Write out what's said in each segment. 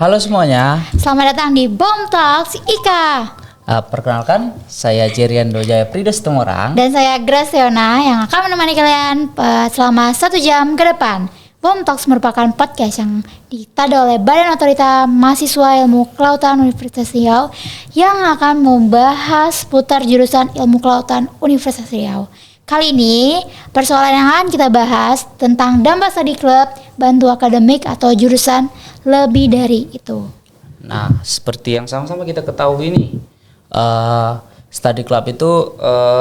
Halo semuanya, Selamat datang di Bom Talks Ika. Perkenalkan saya Jeriando Jaya Prides Tumorang. Dan saya Graciona yang akan menemani kalian selama 1 jam ke depan. Bom Talks merupakan podcast yang ditada oleh Badan Otorita Mahasiswa Ilmu Kelautan Universitas Riau yang akan membahas seputar jurusan Ilmu Kelautan Universitas Riau. Kali ini persoalan yang akan kita bahas tentang dampak study club, bantu akademik atau jurusan lebih dari itu. Nah, seperti yang sama-sama kita ketahui nih, study club itu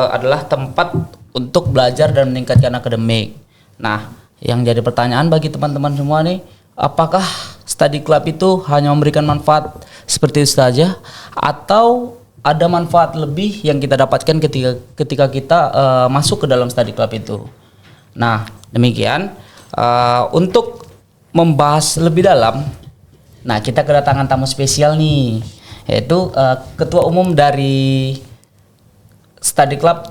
adalah tempat untuk belajar dan meningkatkan akademik. Nah, yang jadi pertanyaan bagi teman-teman semua nih, apakah study club itu hanya memberikan manfaat seperti itu saja, atau ada manfaat lebih yang kita dapatkan ketika kita masuk ke dalam study club itu? Nah, demikian untuk membahas lebih dalam, nah kita kedatangan tamu spesial nih, yaitu Ketua Umum dari Study Club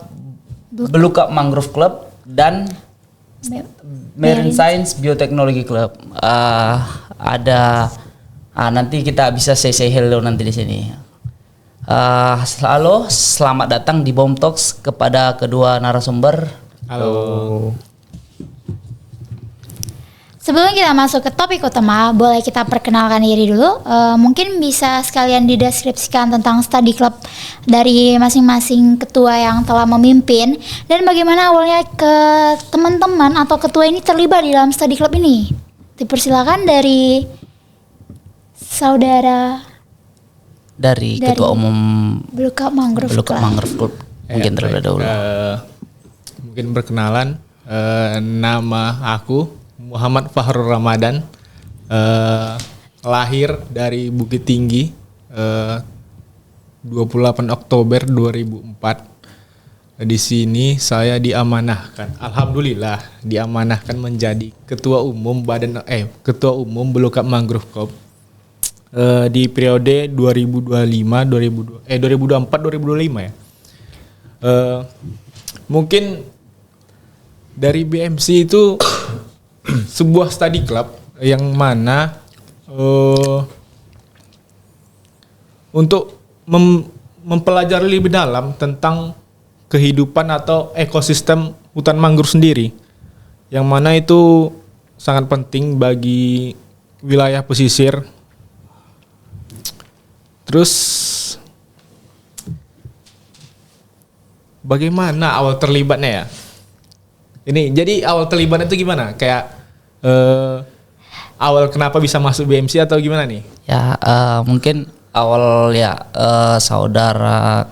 Beluka Mangrove Club dan Marine Science Bioteknologi Club. Nanti kita bisa say hello nanti di sini. Halo, selamat datang di Bom Talks kepada kedua narasumber. Halo. Sebelum kita masuk ke topik utama, boleh kita perkenalkan diri dulu. Mungkin bisa sekalian dideskripsikan tentang study club dari masing-masing ketua yang telah memimpin dan bagaimana awalnya ke teman-teman atau ketua ini terlibat di dalam study club ini. Dipersilakan dari saudara Dari Ketua Umum Beluka Mangrove Club. Mungkin terlebih dahulu. Mungkin perkenalan, nama aku Muhammad Fahrul Ramadan, lahir dari Bukit Tinggi, 28 Oktober 2004. Di sini saya diamanahkan, alhamdulillah diamanahkan menjadi Ketua Umum Beluka Mangrove Club di periode 2024-2025 ya. Mungkin dari BMC itu sebuah study club yang mana untuk mempelajari lebih dalam tentang kehidupan atau ekosistem hutan mangrove sendiri, yang mana itu sangat penting bagi wilayah pesisir. Terus bagaimana awal terlibatnya ya? Ini jadi awal terlibatnya itu gimana? Kayak awal kenapa bisa masuk BMC atau gimana nih? Ya, mungkin awal ya saudara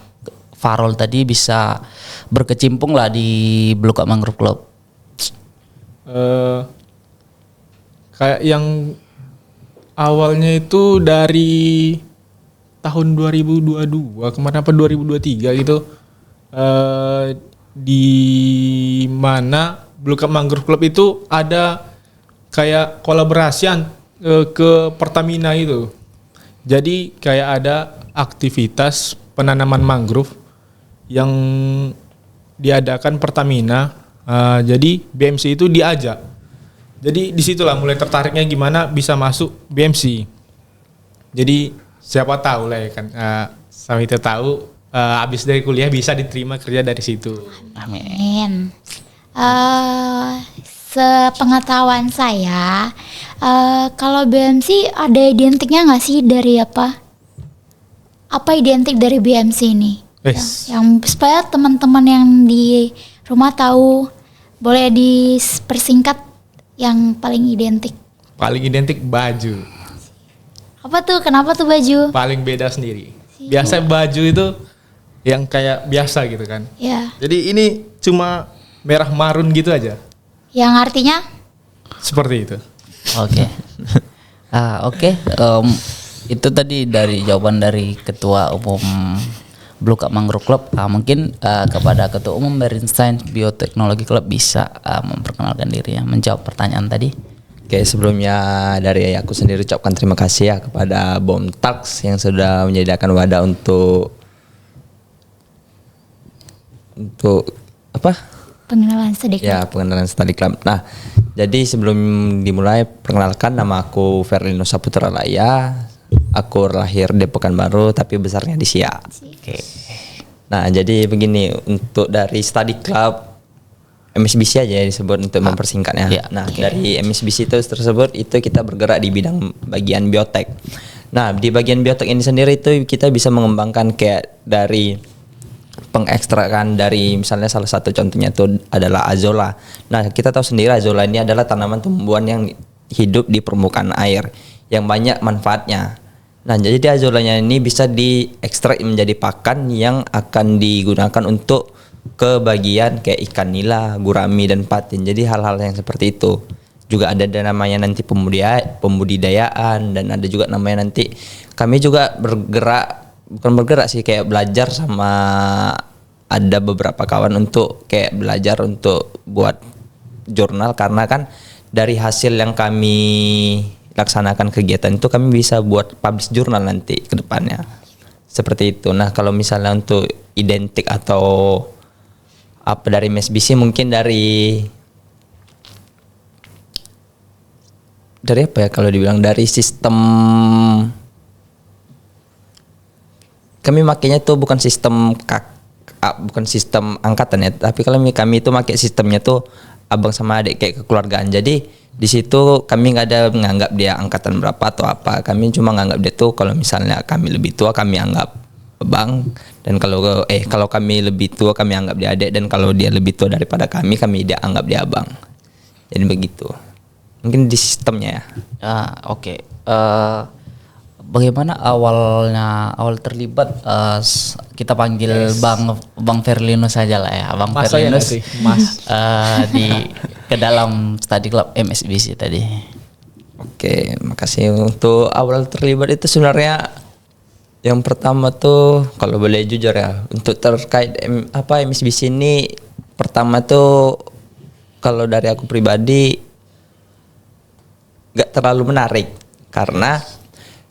Farol tadi bisa berkecimpung lah di Beluka Mangrove Club. Kayak yang awalnya itu dari tahun 2022 kemarin apa 2023 gitu, di mana Beluka Mangrove Club itu ada kayak kolaborasi ke Pertamina itu. Jadi kayak ada aktivitas penanaman mangrove yang diadakan Pertamina. Jadi BMC itu diajak. Jadi disitulah mulai tertariknya gimana bisa masuk BMC. Jadi siapa tahu lah ya kan, sama itu tahu habis dari kuliah bisa diterima kerja dari situ. Amin. Sepengetahuan saya, kalau BMC ada identiknya nggak sih dari apa? Apa identik dari BMC ini? Yang supaya teman-teman yang di rumah tahu, boleh dipersingkat yang paling identik. Paling identik baju. Apa tuh? Kenapa tuh baju? Paling beda sendiri. Biasa baju itu yang kayak biasa gitu kan. Ya. Jadi ini cuma merah marun gitu aja. Yang artinya? Seperti itu. Oke. Itu tadi dari jawaban dari Ketua Umum Beluka Mangrove Club. Mungkin kepada Ketua Umum Marine Science Bioteknologi Club bisa memperkenalkan diri ya, menjawab pertanyaan tadi. Oke, sebelumnya dari aku sendiri ucapkan terima kasih ya kepada Bom Talks yang sudah menyediakan wadah untuk apa? Pengenalan study club. Ya, pengenalan study club. Nah, Jadi sebelum dimulai, perkenalkan, nama aku Ferlino Saputra Laya. Aku lahir di Pekanbaru tapi besarnya di Siak. Oke. Nah, jadi begini, untuk dari study club MSBC aja ya disebut untuk mempersingkatnya. Iya, Nah, dari MSBC tersebut itu kita bergerak di bidang bagian biotek. Nah, di bagian biotek ini sendiri itu kita bisa mengembangkan kayak dari pengekstrakan dari misalnya salah satu contohnya itu adalah azolla. Nah, kita tahu sendiri azolla ini adalah tanaman tumbuhan yang hidup di permukaan air yang banyak manfaatnya. Nah, jadi azollanya ini bisa diekstrak menjadi pakan yang akan digunakan untuk ke bagian kayak ikan nila, gurami dan patin. Jadi hal-hal yang seperti itu. Juga ada namanya nanti pembudidayaan dan ada juga namanya nanti kami juga bukan bergerak sih, kayak belajar sama ada beberapa kawan untuk kayak belajar untuk buat jurnal, karena kan dari hasil yang kami laksanakan kegiatan itu kami bisa buat publish jurnal nanti ke depannya. Seperti itu. Nah, kalau misalnya untuk identik atau apa dari MSBC mungkin dari apa ya kalau dibilang dari sistem kami makainya tuh bukan sistem bukan sistem angkatan ya, tapi kalau kami itu pakai sistemnya tuh abang sama adik kayak kekeluargaan. Jadi di situ kami nggak ada menganggap dia angkatan berapa atau apa. Kami cuma nganggap dia tuh kalau misalnya kami lebih tua kami anggap abang, dan kalau kami lebih tua kami anggap dia adik, dan kalau dia lebih tua daripada kami dia anggap dia abang. Jadi begitu. Mungkin di sistemnya ya. Oke. Bagaimana awal terlibat kita panggil Bang Ferlino saja lah ya, Bang Mas saya Ferlino nggak sih? Mas. ke dalam study club MSBC tadi. Oke, makasih. Untuk awal terlibat itu sebenarnya yang pertama tuh kalau boleh jujur ya, untuk terkait MSBC ini pertama tuh kalau dari aku pribadi gak terlalu menarik, karena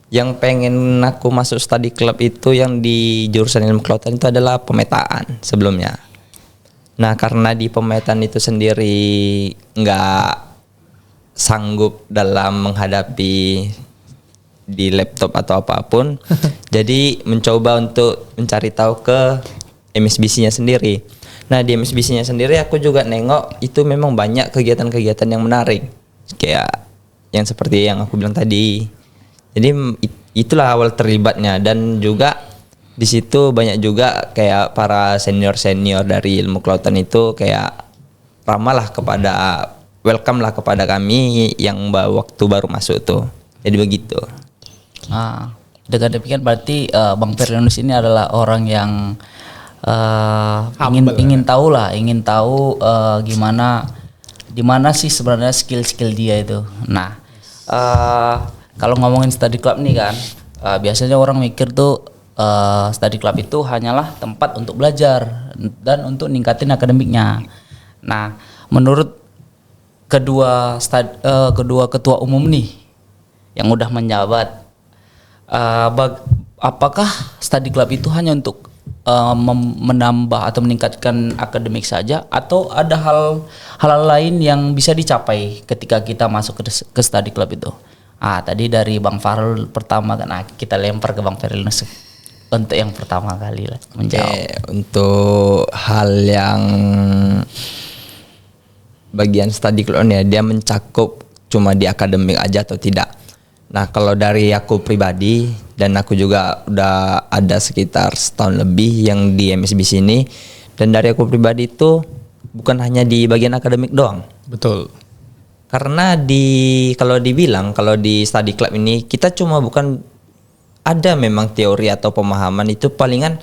yang pengen aku masuk study club itu yang di jurusan ilmu kelautan itu adalah pemetaan sebelumnya. Nah, karena di pemetaan itu sendiri nggak sanggup dalam menghadapi di laptop atau apapun, jadi mencoba untuk mencari tahu ke MSBC-nya sendiri. Nah, di MSBC-nya sendiri aku juga nengok itu memang banyak kegiatan-kegiatan yang menarik, kayak yang seperti yang aku bilang tadi. Jadi itulah awal terlibatnya, dan juga di situ banyak juga kayak para senior dari ilmu kelautan itu kayak ramah lah welcome lah kepada kami yang waktu baru masuk tuh. Jadi begitu. Dengan demikian berarti Bang Ferlinus ini adalah orang yang ingin tahu gimana sih sebenarnya skill dia itu. Nah, kalau ngomongin study club nih kan, biasanya orang mikir tuh study club itu hanyalah tempat untuk belajar dan untuk ningkatin akademiknya. Nah, menurut kedua ketua umum nih yang udah menjabat, apakah study club itu hanya untuk menambah atau meningkatkan akademik saja, atau ada hal lain yang bisa dicapai ketika kita masuk ke study club itu? Tadi dari Bang Farul pertama kan, kita lempar ke Bang Ferlinus untuk yang pertama kali lah menjawab. Untuk hal yang bagian study club ya, dia mencakup cuma di akademik aja atau tidak? Nah, kalau dari aku pribadi, dan aku juga udah ada sekitar setahun lebih yang di MSBC ini, dan dari aku pribadi itu bukan hanya di bagian akademik doang. Betul. Karena kalau di study club ini kita cuma bukan ada memang teori atau pemahaman itu palingan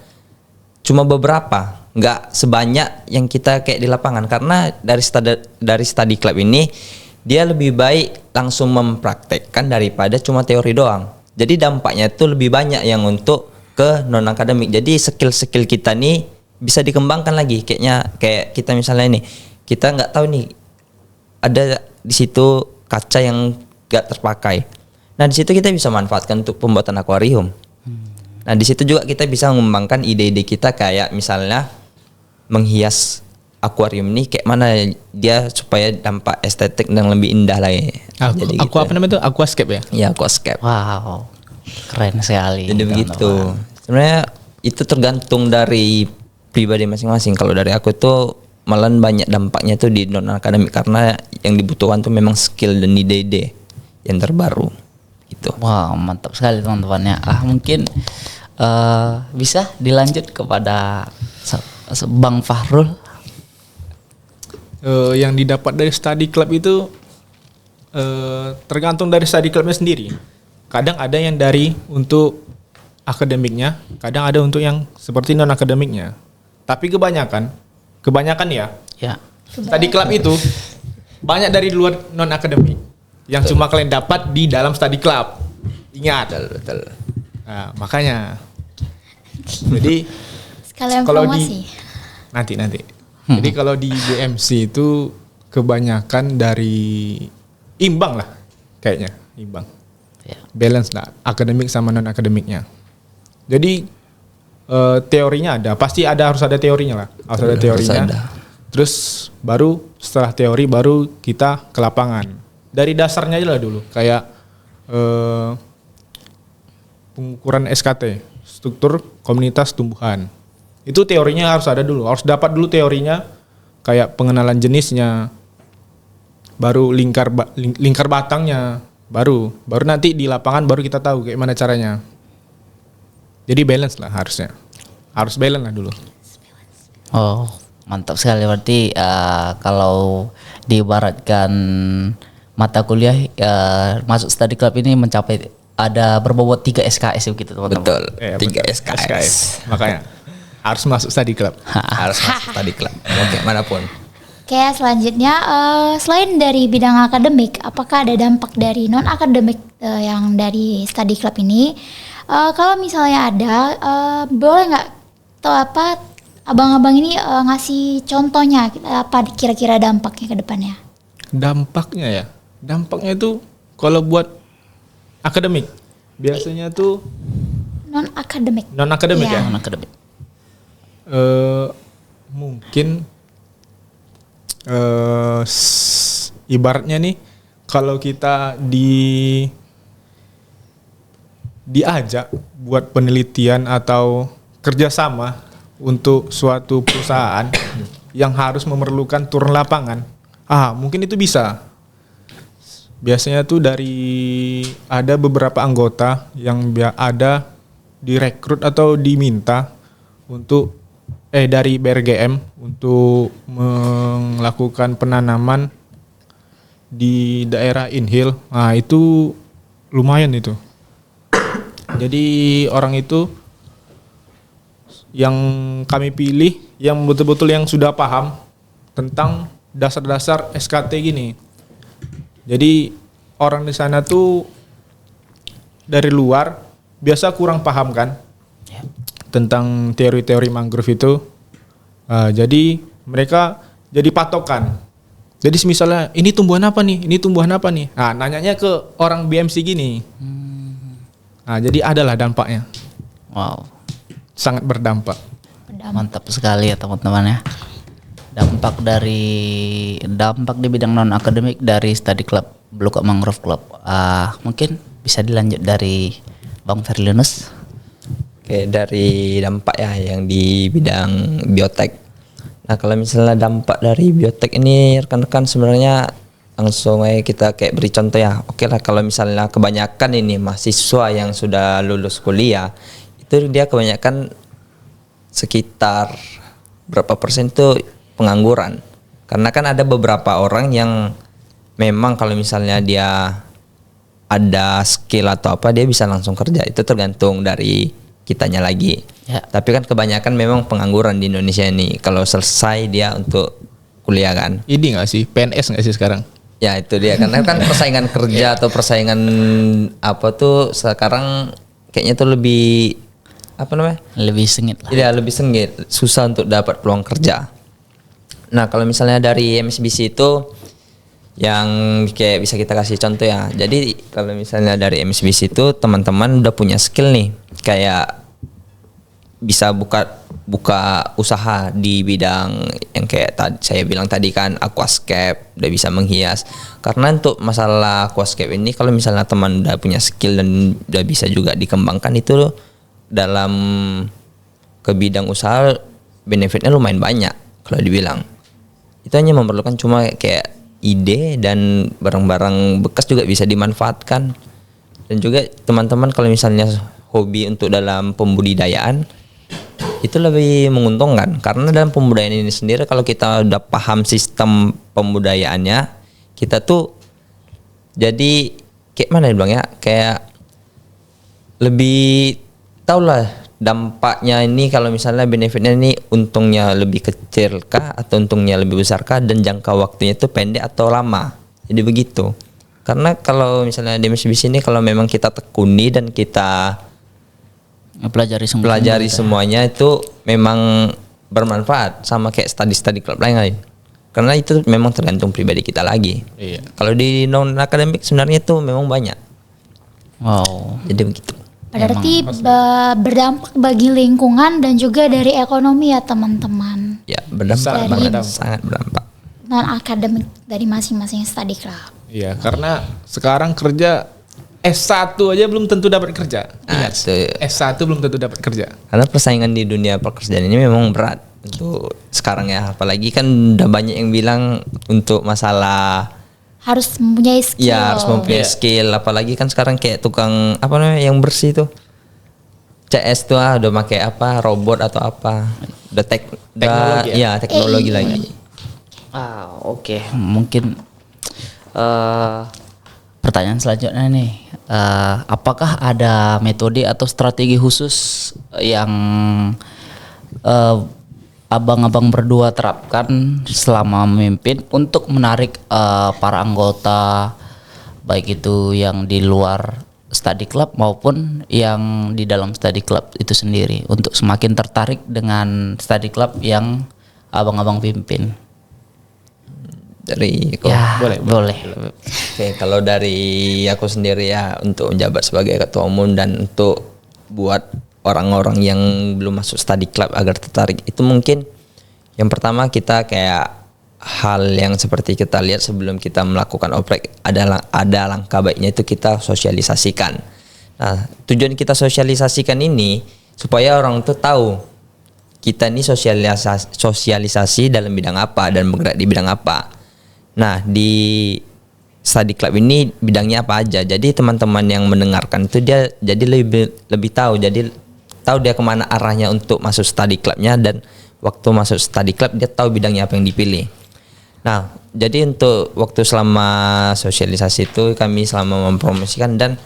cuma beberapa, nggak sebanyak yang kita kayak di lapangan. Karena dari study club ini dia lebih baik langsung mempraktekkan daripada cuma teori doang. Jadi dampaknya itu lebih banyak yang untuk ke non akademik. Jadi skill kita nih bisa dikembangkan lagi. Kayak kita misalnya nih, kita nggak tahu nih ada di situ kaca yang nggak terpakai. Nah, di situ kita bisa manfaatkan untuk pembuatan akuarium. Nah, di situ juga kita bisa mengembangkan ide-ide kita, kayak misalnya menghias akuarium ini kayak mana dia supaya dampak estetik dan lebih indah lagi. Jadi Aku gitu. apa namanya tuh? Aquascape ya? Ya aquascape. Wow, keren sekali. Jadi begitu. Sebenarnya itu tergantung dari pribadi masing-masing. Kalau dari aku tuh malah banyak dampaknya tuh di non akademik karena yang dibutuhkan tuh memang skill dan ide-ide yang terbaru gitu. Wow, mantap sekali teman-teman ya. Mungkin bisa dilanjut kepada Bang Fahrul. Yang didapat dari study club itu tergantung dari study clubnya sendiri. Kadang ada yang dari untuk akademiknya, kadang ada untuk yang seperti non akademiknya. Tapi kebanyakan ya, Ya. study club itu banyak dari luar non akademik yang cuma kalian dapat di dalam study club. Ingat. Betul. Nah, makanya. Jadi Sekalian kalau promosi. nanti. Jadi kalau di BMC itu kebanyakan dari imbang lah kayaknya, imbang. Ya. Balance lah akademik sama non akademiknya. Jadi teorinya harus ada teorinya lah. Harus ada teorinya. ada. Terus baru setelah teori baru kita ke lapangan. Dari dasarnya aja lah dulu kayak pengukuran SKT, struktur komunitas tumbuhan. Itu teorinya harus ada dulu, harus dapat dulu teorinya kayak pengenalan jenisnya, baru lingkar batangnya, baru nanti di lapangan baru kita tahu kayak mana caranya. Jadi balance lah harus balance lah dulu. Oh, mantap sekali. Berarti kalau diibaratkan mata kuliah masuk study club ini mencapai ada berbobot 3 SKS begitu teman-teman. Betul. 3 Betul. SKS. Makanya harus masuk study club. Harus masuk study club. Oke, manapun. Oke, selanjutnya selain dari bidang akademik, apakah ada dampak dari non akademik yang dari study club ini? Kalau misalnya ada, boleh nggak abang-abang ini ngasih contohnya apa kira-kira dampaknya ke depannya? Dampaknya itu kalau buat akademik biasanya tuh Non akademik. non akademik Iya. ya. Non akademik. Mungkin ibaratnya nih kalau kita diajak buat penelitian atau kerjasama untuk suatu perusahaan yang harus memerlukan turun lapangan, mungkin itu bisa. Biasanya tuh ada beberapa anggota yang ada direkrut atau diminta untuk dari BRGM untuk melakukan penanaman di daerah Inhil. Nah, itu lumayan itu. Jadi orang itu yang kami pilih yang betul-betul yang sudah paham tentang dasar-dasar SKT gini. Jadi orang di sana tuh dari luar biasa kurang paham kan tentang teori-teori mangrove itu. Jadi mereka jadi patokan. Jadi misalnya ini tumbuhan apa nih? Ini tumbuhan apa nih? Nah, nanyanya ke orang BMC gini. Nah, jadi adalah dampaknya. Wow, Sangat berdampak. mantap sekali ya teman-teman ya. Dampak di bidang non akademik dari study club Blue Cup Mangrove Club. Mungkin bisa dilanjut dari Bang Ferlinus. Oke, dari dampak ya yang di bidang biotek. Nah, kalau misalnya dampak dari biotek ini rekan-rekan sebenarnya langsung aja kita kayak beri contoh ya. Oke lah, kalau misalnya kebanyakan ini mahasiswa yang sudah lulus kuliah itu dia kebanyakan sekitar berapa persen tuh pengangguran. Karena kan ada beberapa orang yang memang kalau misalnya dia ada skill atau apa dia bisa langsung kerja. Itu tergantung dari kitanya lagi. Ya. Tapi kan kebanyakan memang pengangguran di Indonesia ini. Kalau selesai dia untuk kuliah kan. Ini nggak sih PNS nggak sih sekarang? Ya itu dia karena kan persaingan kerja atau persaingan apa tuh sekarang kayaknya tuh lebih apa namanya? Lebih sengit lah. Iya lebih sengit, susah untuk dapat peluang kerja. Nah kalau misalnya dari MSBC itu yang kayak bisa kita kasih contoh ya. Jadi kalau misalnya dari MSBC itu teman-teman udah punya skill nih, kayak bisa buka usaha di bidang yang kayak saya bilang tadi kan, aquascape, udah bisa menghias. Karena untuk masalah aquascape ini kalau misalnya teman udah punya skill dan udah bisa juga dikembangkan, itu dalam ke bidang usaha benefitnya lumayan banyak kalau dibilang. Itu hanya memerlukan cuma kayak ide dan barang-barang bekas juga bisa dimanfaatkan. Dan juga teman-teman kalau misalnya hobi untuk dalam pembudidayaan, itu lebih menguntungkan karena dalam pembudayaan ini sendiri kalau kita udah paham sistem pembudayaannya, kita tuh jadi kayak mana ya bang ya, kayak lebih tahu lah dampaknya ini, kalau misalnya benefitnya ini untungnya lebih kecil kah atau untungnya lebih besar kah, dan jangka waktunya itu pendek atau lama. Jadi begitu. Karena kalau misalnya di MSBC ini kalau memang kita tekuni dan kita pelajari semuanya itu memang bermanfaat, sama kayak study club lain. Karena itu memang tergantung pribadi kita lagi. Iya. Kalau di non akademik sebenarnya itu memang banyak. Wow. Jadi begitu. Berarti berdampak bagi lingkungan dan juga dari ekonomi ya teman-teman. Ya, berdampak Sangat banget, sangat berdampak. Non akademik dari masing-masing study club. Iya, karena sekarang kerja S1 aja belum tentu dapat kerja. Ingat, S1 belum tentu dapat kerja. Karena persaingan di dunia pekerjaan ini memang berat untuk sekarang ya. Apalagi kan udah banyak yang bilang untuk masalah Harus mempunyai skill. ya harus mempunyai skill. Apalagi kan sekarang kayak tukang apa namanya yang bersih tuh, CS tuh udah pakai apa, robot atau apa, udah Teknologi ya teknologi lagi. Oke. Mungkin pertanyaan selanjutnya nih, apakah ada metode atau strategi khusus yang abang-abang berdua terapkan selama memimpin untuk menarik para anggota, baik itu yang di luar study club maupun yang di dalam study club itu sendiri, untuk semakin tertarik dengan study club yang abang-abang pimpin? Dari Ya, boleh. Oke, kalau dari aku sendiri ya, untuk menjabat sebagai ketua umum dan untuk buat orang-orang yang belum masuk study club agar tertarik, itu mungkin yang pertama kita kayak hal yang seperti kita lihat sebelum kita melakukan oprek, ada langkah baiknya itu kita sosialisasikan. Nah, tujuan kita sosialisasikan ini supaya orang tuh tahu kita ini sosialisasi dalam bidang apa dan bergerak di bidang apa. Nah, di study club ini bidangnya apa aja. Jadi teman-teman yang mendengarkan itu dia jadi lebih tahu. Jadi tahu dia kemana arahnya untuk masuk study clubnya, dan waktu masuk study club dia tahu bidangnya apa yang dipilih. Nah, jadi untuk waktu selama sosialisasi itu kami selama mempromosikan, dan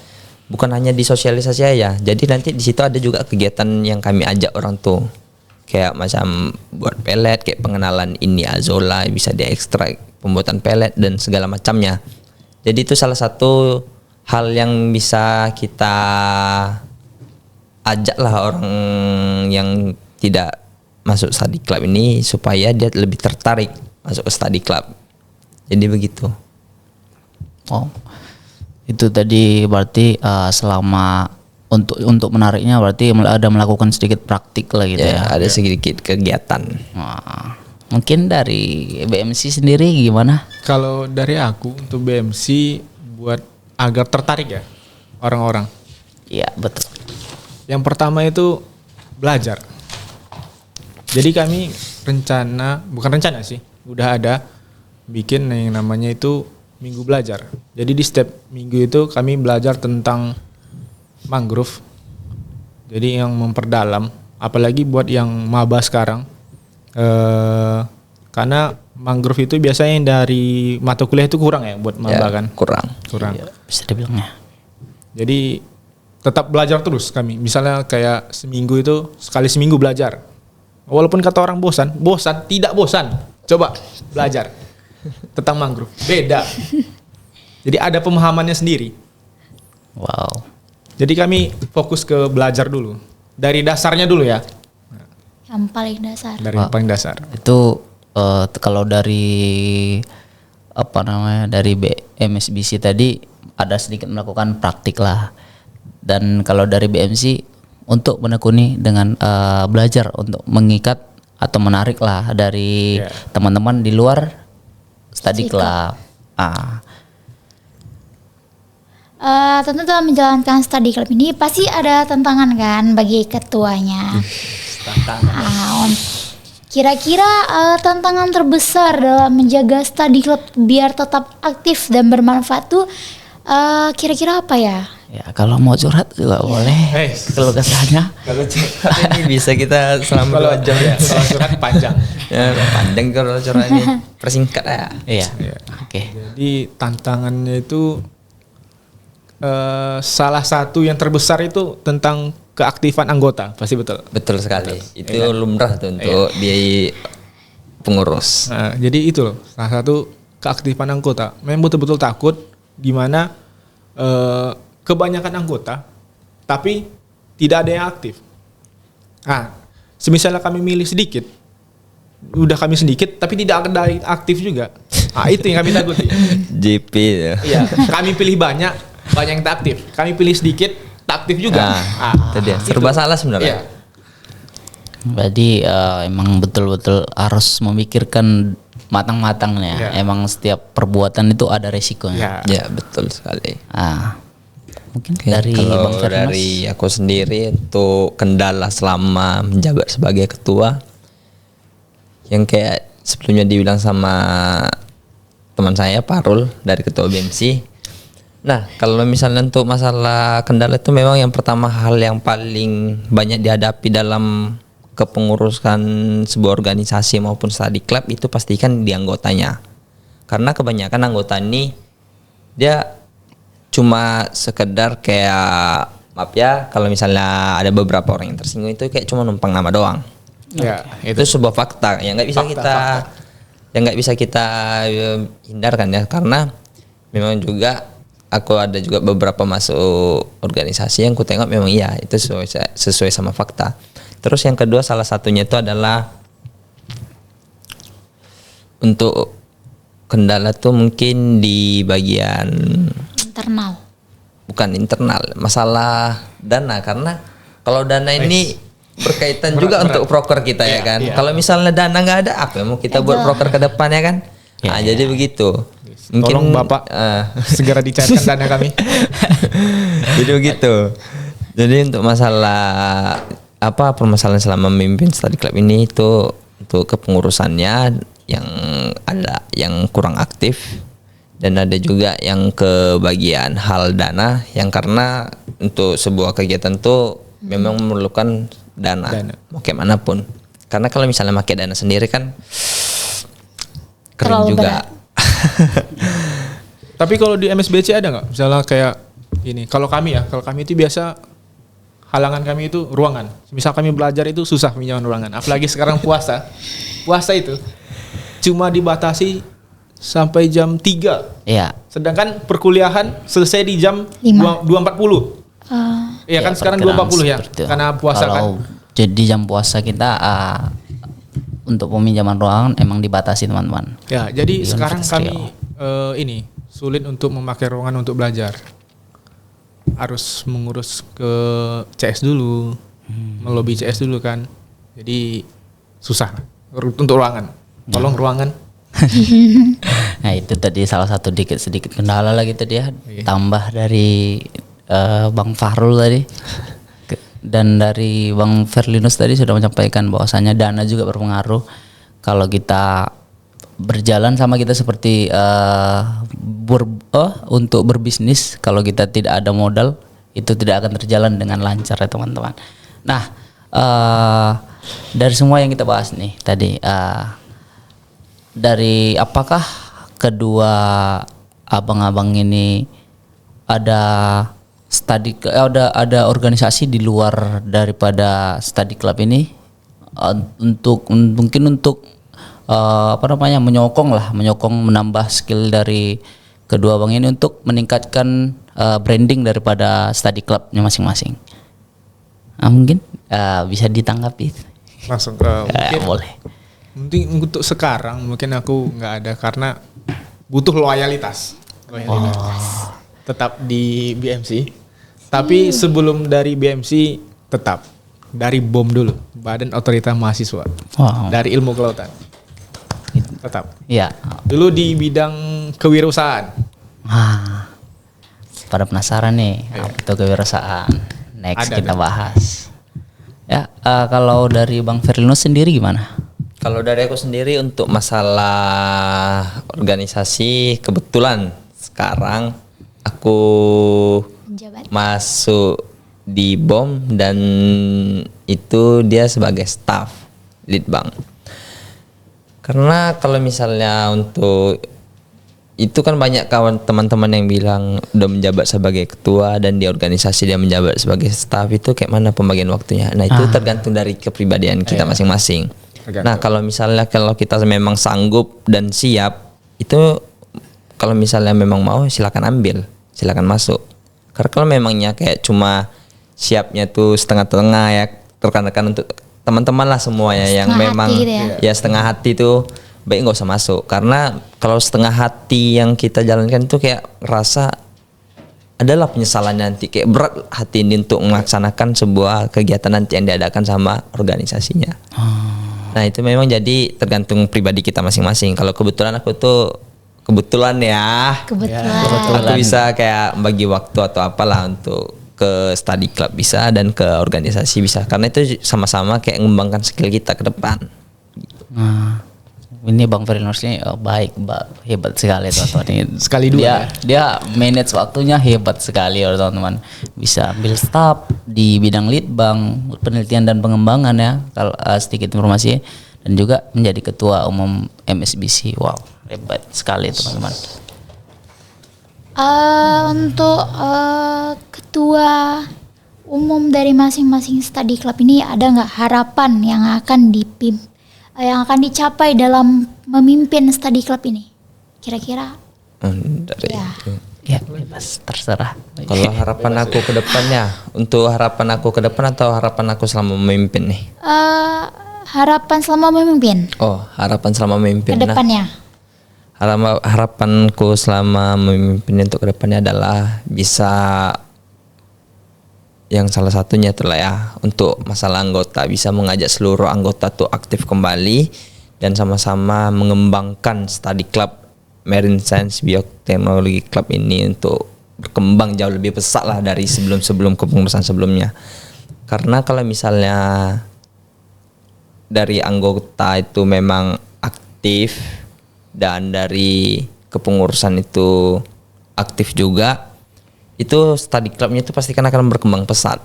bukan hanya di sosialisasi aja. Jadi nanti di situ ada juga kegiatan yang kami ajak orang tuh. Kayak macam buat pelet, kayak pengenalan ini azolla, bisa diekstrak, pembuatan pelet dan segala macamnya. Jadi itu salah satu hal yang bisa kita ajak lah orang yang tidak masuk study club ini supaya dia lebih tertarik masuk ke study club. Jadi begitu. Oh, itu tadi berarti selama untuk menariknya berarti ada melakukan sedikit praktik lah gitu ya. Ada sedikit kegiatan. Wah, mungkin dari BMC sendiri gimana? Kalau dari aku untuk BMC buat agar tertarik ya orang-orang. Iya, betul. Yang pertama itu belajar. Jadi kami bukan rencana sih, udah ada bikin yang namanya itu minggu belajar. Jadi di setiap minggu itu kami belajar tentang mangrove. Jadi yang memperdalam, apalagi buat yang maba sekarang, karena mangrove itu biasanya dari mata kuliah itu kurang ya buat maba kan? Kurang. Iya, bisa dibilangnya. Jadi tetap belajar terus kami. Misalnya kayak seminggu itu sekali seminggu belajar. Walaupun kata orang bosan, tidak bosan. Coba belajar tentang mangrove. Beda. Jadi ada pemahamannya sendiri. Wow. Jadi kami fokus ke belajar dulu. Dari dasarnya dulu ya. Yang paling dasar. Dari yang paling dasar. Itu kalau dari apa namanya, dari MSBC tadi ada sedikit melakukan praktik lah. Dan kalau dari BMC untuk menekuni dengan belajar untuk mengikat atau menarik lah dari teman-teman di luar study club. Tentu dalam menjalankan study club ini pasti ada tantangan kan bagi ketuanya. Kira-kira tantangan terbesar dalam menjaga study club biar tetap aktif dan bermanfaat tuh kira-kira apa ya? Ya kalau mau curhat juga boleh. Kalau kesahnya. Kalau curhat ini bisa kita selama 2 jam ya. Kalau curhat panjang. Ya, panjang kalau curhat ini. Persingkat ya. Iya. Oke. Jadi tantangannya itu salah satu yang terbesar itu tentang keaktifan anggota, pasti betul. Betul sekali. Itu lumrah tuh untuk di pengurus. Nah, jadi itu loh salah satu keaktifan anggota. Memang betul-betul takut di mana kebanyakan anggota tapi tidak ada yang aktif. Nah, semisalnya kami milih sedikit, udah kami sedikit tapi tidak ada yang aktif juga. Nah, itu yang kami takuti. JP ya. Iya, kami pilih banyak yang tak aktif. Kami pilih sedikit, tak aktif juga. Itu dia. Serba salah sebenarnya. Iya. Berarti emang betul-betul harus memikirkan matang-matangnya. Ya. Emang setiap perbuatan itu ada resikonya. Ya, betul sekali. Mungkin dari Kalau Bang Ferdinand. dari aku sendiri untuk kendala selama menjabat sebagai ketua yang kayak sebelumnya dibilang sama teman saya Parul dari ketua BMC. Nah, kalau misalnya untuk masalah kendala itu memang yang pertama hal yang paling banyak dihadapi dalam kepengurusan sebuah organisasi maupun study club itu pastikan di anggotanya. Karena kebanyakan anggota ini dia cuma sekedar kayak maaf ya kalau misalnya ada beberapa orang yang tersinggung itu kayak cuma numpang nama doang. Ya, Itu sebuah fakta yang nggak bisa kita hindarkan ya, karena memang juga aku ada juga beberapa masuk organisasi yang ku tengok memang iya itu sesuai sama fakta. Terus yang kedua salah satunya itu adalah untuk kendala tuh mungkin di bagian Internal. bukan internal, masalah dana, karena kalau dana ini berkaitan juga untuk proker kita ya kan. Kalau misalnya dana nggak ada, apa yang mau kita buat proker ke depan ya kan? Jadi begitu. Mungkin tolong Bapak segera dicairkan dana kami. Jadi begitu. Jadi untuk masalah permasalahan selama memimpin study club ini itu untuk kepengurusannya yang ada yang kurang aktif dan ada juga yang ke bagian hal dana yang karena untuk sebuah kegiatan tuh memang memerlukan dana. Mau kayak manapun. Karena kalau misalnya pakai dana sendiri kan keren Terlalu juga. Tapi kalau di MSBC ada nggak? Misalnya kayak ini, kalau kami itu biasa halangan kami itu ruangan. Misal kami belajar itu susah pinjaman ruangan. Apalagi sekarang puasa. Puasa itu cuma dibatasi sampai jam 3. Iya. Sedangkan perkuliahan selesai di jam 2.40. Iya kan sekarang 2.40 ya. Karena puasa kalau kan. Jadi jam puasa kita untuk peminjaman ruangan emang dibatasi teman-teman. Ya, jadi Di sekarang Universitas kami ini sulit untuk memakai ruangan untuk belajar. Harus mengurus ke CS dulu, melobi CS dulu kan. Jadi susah untuk ruangan. Tolong ruangan. Nah itu tadi salah satu sedikit kendala lah gitu dia. Tambah dari Bang Fahrul tadi dan dari Bang Ferlinus tadi sudah menyampaikan bahwasanya dana juga berpengaruh. Kalau kita berjalan sama kita seperti untuk berbisnis, kalau kita tidak ada modal itu tidak akan terjalan dengan lancar ya teman-teman. Nah dari semua yang kita bahas nih tadi, dari apakah kedua abang-abang ini ada ada organisasi di luar daripada study club ini untuk menyokong menambah skill dari kedua abang ini untuk meningkatkan branding daripada study clubnya masing-masing. Mungkin bisa ditanggapi. Langsung mungkin boleh. Mungkin untuk sekarang mungkin aku nggak ada karena butuh loyalitas. Tetap di BMC. Tapi sebelum dari BMC tetap dari BOM dulu, Badan Otorita Mahasiswa. Wow. Dari Ilmu Kelautan. Tetap. Ya. Dulu di bidang kewirausahaan. Ah, pada penasaran nih apa itu kewirausahaan. Next Ada, kita ada. bahas. Ya, kalau dari Bang Firlinus sendiri gimana? Kalau dari aku sendiri untuk masalah organisasi, kebetulan sekarang aku Penjabat. masuk di BOM dan itu dia sebagai staff lead bank. Karena kalau misalnya untuk itu kan banyak kawan teman-teman yang bilang udah menjabat sebagai ketua dan di organisasi dia menjabat sebagai staff, itu kayak mana pembagian waktunya. Nah, itu tergantung dari kepribadian kita masing-masing. Tergantung. Nah, kalau misalnya kalau kita memang sanggup dan siap, itu kalau misalnya memang mau silakan ambil, silakan masuk. Karena kalau memangnya kayak cuma siapnya tuh setengah-tengah ya, rekan-rekan untuk teman-teman lah semuanya yang Setengah memang hati gitu ya. ya setengah hati tuh baik nggak usah masuk, karena kalau setengah hati yang kita jalankan itu kayak rasa adalah penyesalan nanti, kayak berat hati ini untuk melaksanakan sebuah kegiatan nanti yang diadakan sama organisasinya. Nah, itu memang jadi tergantung pribadi kita masing-masing. Kalau kebetulan aku tuh kebetulan ya Kebetulan. aku bisa kayak bagi waktu atau apalah untuk ke study club bisa dan ke organisasi bisa, karena itu sama-sama kayak mengembangkan skill kita ke depan. Nah, ini Bang Firlinus ini baik, hebat sekali teman-teman. Ini Sekali dua dia, ya. dia manage waktunya hebat sekali ya teman-teman. Bisa ambil staff di bidang lead bank, penelitian dan pengembangan ya. Kalau sedikit informasi, dan juga menjadi ketua umum MSBC. Wow, hebat sekali teman-teman. Untuk ketua umum dari masing-masing study club ini ada nggak harapan yang akan dicapai dalam memimpin study club ini? Kira-kira? Dari Ya. itu. Ya, bebas terserah. Kalau harapan aku ke depannya, untuk harapan aku ke depan atau harapan aku selama memimpin nih? Harapan selama memimpin Oh, harapan selama ke memimpin. Nah, depannya. harapanku selama memimpin untuk ke depannya adalah bisa yang salah satunya itulah ya, untuk masalah anggota, bisa mengajak seluruh anggota tuh aktif kembali dan sama-sama mengembangkan study club Marine Science Bioteknologi Club ini untuk berkembang jauh lebih pesat lah dari sebelum kepengurusan sebelumnya. Karena kalau misalnya dari anggota itu memang aktif dan dari kepengurusan itu aktif juga, itu study clubnya itu pasti akan berkembang pesat.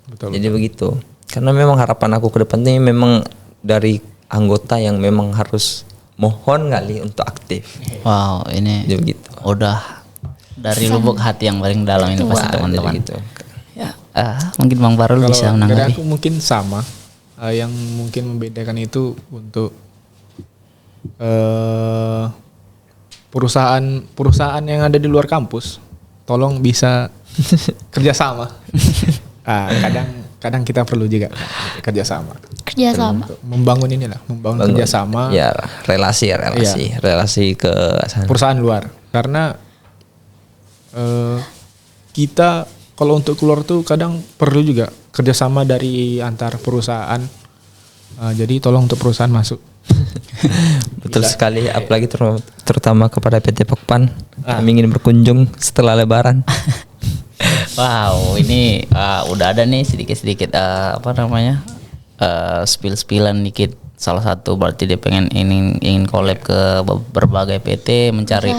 Betul. Jadi begitu. Karena memang harapan aku ke depan ini memang dari anggota yang memang harus mohon kali untuk aktif. Wow, ini Jadi begitu. udah dari lubuk hati yang paling dalam ini pasti Jadi teman-teman. gitu. Ya, mungkin Bang Farul bisa Kalau dari menanggapi. aku mungkin sama. Yang mungkin membedakan itu untuk perusahaan yang ada di luar kampus, tolong bisa kerjasama. Kadang kita perlu juga kerjasama. Kerjasama. Untuk membangun kerjasama Ya, relasi ke sana. perusahaan luar. Karena kita kalau untuk keluar tuh kadang perlu juga kerjasama dari antar perusahaan. Jadi tolong untuk perusahaan masuk. Betul sekali, apalagi terutama kepada PT Pokpan. Kami ingin berkunjung setelah Lebaran. Wow, ini udah ada nih sedikit-sedikit spill-spillan dikit. Salah satu berarti dia ingin collab ke berbagai PT, mencari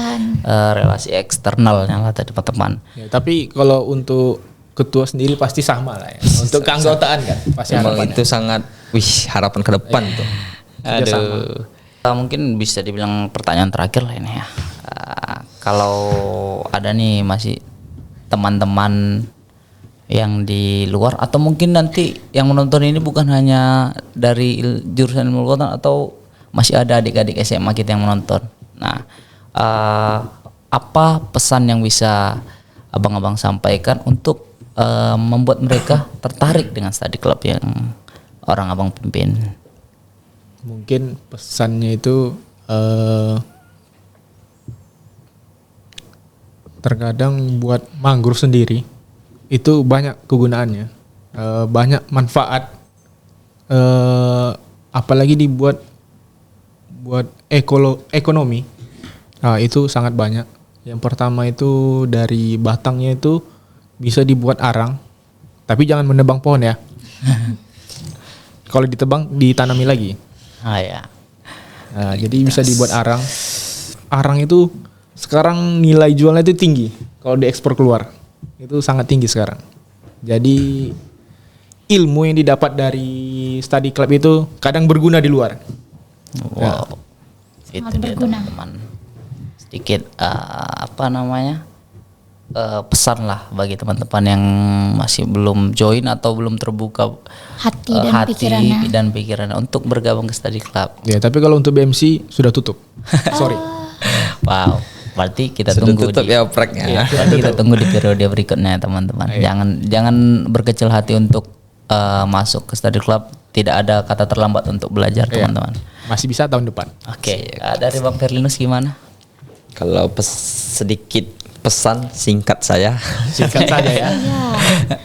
relasi eksternalnya lah tadi teman-teman. Ya, tapi kalau untuk ketua sendiri pasti sama lah ya. Untuk keanggotaan kan pasti Memang harapannya. itu sangat harapan ke depan tuh. Kerjasama. Mungkin bisa dibilang pertanyaan terakhir lah ini ya. Kalau ada nih masih teman-teman yang di luar atau mungkin nanti yang menonton ini bukan hanya dari jurusan ilmu kelautan atau masih ada adik-adik SMA kita yang menonton. Nah, apa pesan yang bisa abang-abang sampaikan untuk membuat mereka tertarik dengan study club yang orang abang pimpin? Mungkin pesannya itu terkadang buat mangrove sendiri itu banyak kegunaannya. banyak manfaat, apalagi dibuat buat ekonomi. Nah, itu sangat banyak. Yang pertama itu dari batangnya itu bisa dibuat arang, tapi jangan menebang pohon ya. Kalau ditebang ditanami lagi. Ah ya. Nah, jadi bisa dibuat arang. Arang itu sekarang nilai jualnya itu tinggi. Kalau diekspor keluar itu sangat tinggi sekarang. Jadi ilmu yang didapat dari study club itu kadang berguna di luar. Wow. Itu Sangat dia berguna. teman-teman. Sedikit pesan lah bagi teman-teman yang masih belum join atau belum terbuka Hati dan pikirannya. dan pikirannya untuk bergabung ke study club. Ya, tapi kalau untuk BMC sudah tutup. Sorry. Wow. Berarti kita Sudah tunggu tutup di, ya opreknya. Iya, berarti kita tunggu di periode berikutnya teman-teman. Jangan berkecil hati untuk masuk ke study club. Tidak ada kata terlambat untuk belajar teman-teman. Masih bisa tahun depan. Oke, dari Bang Ferlinus gimana? Kalau sedikit pesan singkat saya. Singkat saja ya.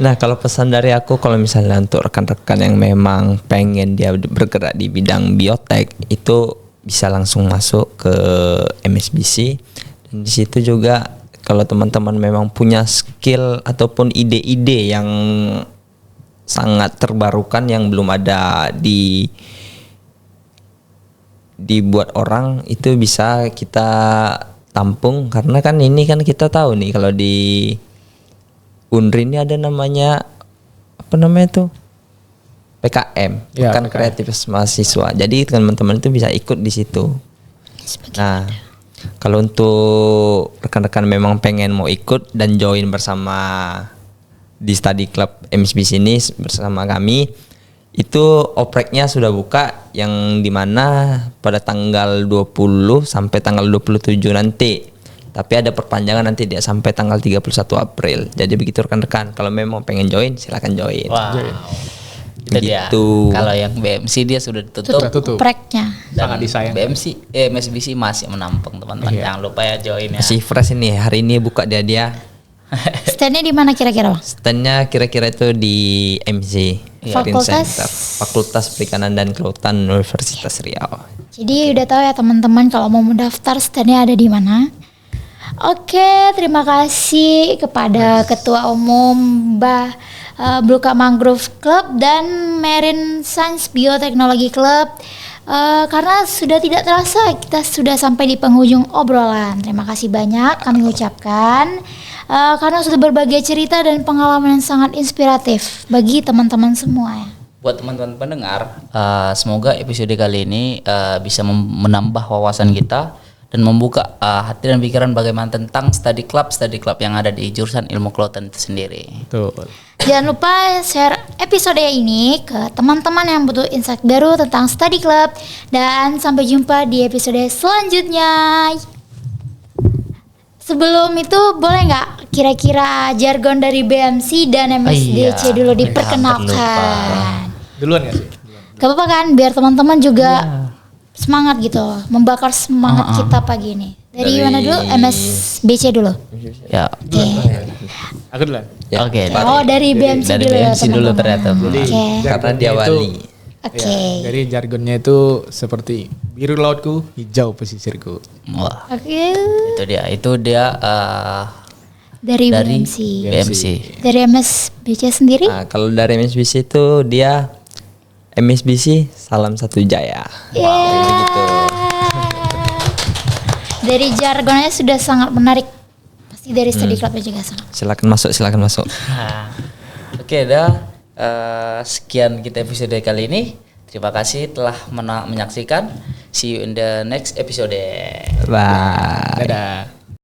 Nah, kalau pesan dari aku, kalau misalnya untuk rekan-rekan yang memang pengen dia bergerak di bidang biotek, itu bisa langsung masuk ke MSBC. Dan di situ juga kalau teman-teman memang punya skill ataupun ide-ide yang sangat terbarukan yang belum ada dibuat orang, itu bisa kita tampung, karena kan ini kan kita tahu nih kalau di Unri ini ada namanya apa namanya tuh PKM, Ya, bukan PKM. kreatif mahasiswa. Jadi teman-teman itu bisa ikut di situ. Nah, kalau untuk rekan-rekan memang pengen mau ikut dan join bersama di study club MSBC ini bersama kami, itu opreknya sudah buka, yang dimana pada tanggal 20 sampai tanggal 27 nanti. Tapi ada perpanjangan nanti dia sampai tanggal 31 April. Jadi begitu rekan-rekan, kalau memang pengen join silakan join. Wow. Itu dia. Begitu. Kalau yang BMC dia sudah ditutup. Tutup. Opreknya. Sangat disayang. MSBC masih menampung teman-teman. Jangan lupa ya join ya. Masih fresh ini, hari ini buka dia. Standnya di mana kira-kira, Bang? Standnya kira-kira itu di MC Green Fakultas? Center, Fakultas Perikanan dan Kelautan Universitas Riau. Jadi udah tahu ya teman-teman kalau mau mendaftar standnya ada di mana. Oke, terima kasih kepada Ketua Umum Blue Cup Mangrove Club dan Marine Science Bioteknologi Club. Karena sudah tidak terasa kita sudah sampai di penghujung obrolan. Terima kasih banyak kami ucapkan karena sudah berbagi cerita dan pengalaman yang sangat inspiratif bagi teman-teman semua ya. Buat teman-teman pendengar, semoga episode kali ini bisa menambah wawasan kita dan membuka hati dan pikiran bagaimana tentang study club yang ada di jurusan ilmu kelautan itu sendiri. Betul. Jangan lupa share episode ini ke teman-teman yang butuh insight baru tentang study club. Dan sampai jumpa di episode selanjutnya. Sebelum itu boleh nggak kira-kira jargon dari BMC dan MSDC dulu diperkenalkan? Duluan ya sih? Gak apa-apa kan, biar teman-teman juga semangat gitu, membakar semangat kita pagi ini. Dari mana dulu? MSBC dulu. Ya. Oke. Aku duluan. Ya, Oke. Oh, dari BMC Dari dulu ya BMC dulu teman-teman. ternyata. Jadi Oke. karena dia jargonnya wali. Oke. Ya, jadi jargonnya itu seperti biru lautku, hijau pesisirku. Wah, Oke. itu dia Dari dari BMC. BMC. Dari MSBC sendiri? Nah, kalau dari MSBC itu dia MSBC Salam Satu Jaya. Yeah. Begitu. Dari jargonnya sudah sangat menarik. Pasti dari study clubnya juga sangat. Silakan masuk. Oke, sekian kita episode kali ini. Terima kasih telah menyaksikan. See you in the next episode. Bye. Dadah.